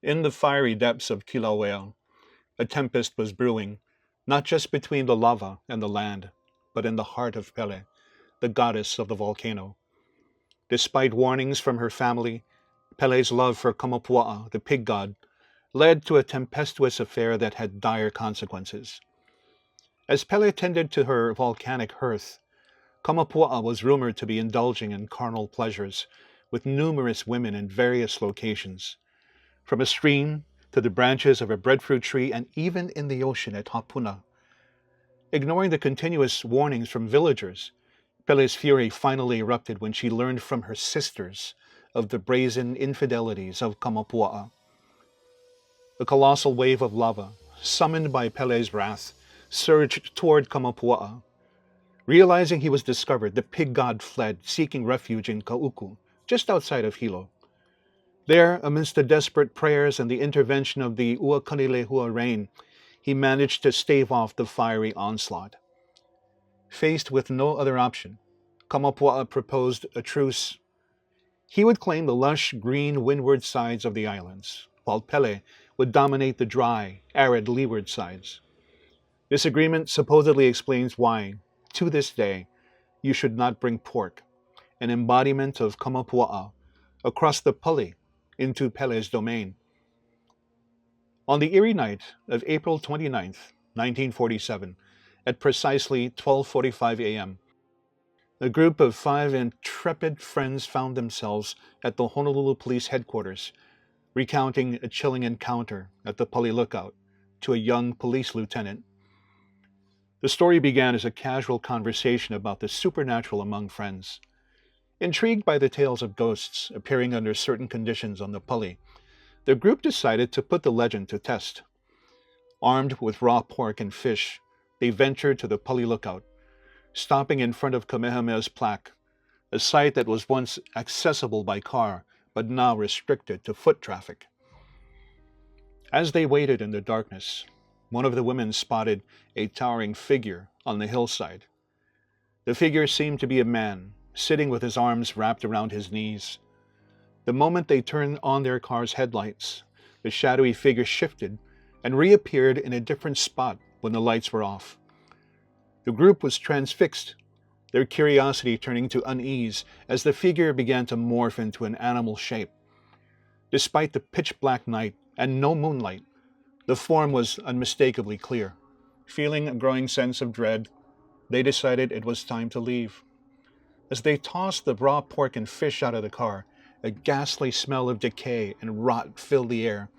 In the fiery depths of Kilauea, a tempest was brewing, not just between the lava and the land, but in the heart of Pele, the goddess of the volcano. Despite warnings from her family, Pele's love for Kamapua'a, the pig god, led to a tempestuous affair that had dire consequences. As Pele tended to her volcanic hearth, Kamapua'a was rumored to be indulging in carnal pleasures with numerous women in various locations, from a stream to the branches of a breadfruit tree and even in the ocean at Hapuna. Ignoring the continuous warnings from villagers, Pele's fury finally erupted when she learned from her sisters of the brazen infidelities of Kamapua'a. A colossal wave of lava, summoned by Pele's wrath, surged toward Kamapua'a. Realizing he was discovered, the pig god fled, seeking refuge in Kauku, just outside of Hilo. There, amidst the desperate prayers and the intervention of the Uakanilehua rain, he managed to stave off the fiery onslaught. Faced with no other option, Kamapua'a proposed a truce. He would claim the lush, green windward sides of the islands, while Pele would dominate the dry, arid leeward sides. This agreement supposedly explains why, to this day, you should not bring pork, an embodiment of Kamapua'a, across the Pali into Pele's domain. On the eerie night of April 29th, 1947, at precisely 12:45 a.m., a group of 5 intrepid friends found themselves at the Honolulu Police Headquarters, recounting a chilling encounter at the Pali Lookout to a young police lieutenant. The story began as a casual conversation about the supernatural among friends. Intrigued by the tales of ghosts appearing under certain conditions on the Pali, the group decided to put the legend to test. Armed with raw pork and fish, they ventured to the Pali Lookout, stopping in front of Kamehameha's plaque, a site that was once accessible by car but now restricted to foot traffic. As they waited in the darkness, one of the women spotted a towering figure on the hillside. The figure seemed to be a man, sitting with his arms wrapped around his knees. The moment they turned on their car's headlights, the shadowy figure shifted and reappeared in a different spot when the lights were off. The group was transfixed, their curiosity turning to unease as the figure began to morph into an animal shape. Despite the pitch-black night and no moonlight, the form was unmistakably clear. Feeling a growing sense of dread, they decided it was time to leave. As they tossed the raw pork and fish out of the car, a ghastly smell of decay and rot filled the air.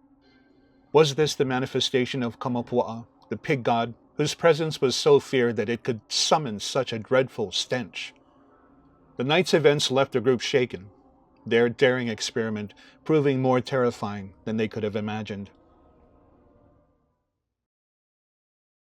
Was this the manifestation of Kamapua'a, the pig god, whose presence was so feared that it could summon such a dreadful stench? The night's events left the group shaken, their daring experiment proving more terrifying than they could have imagined.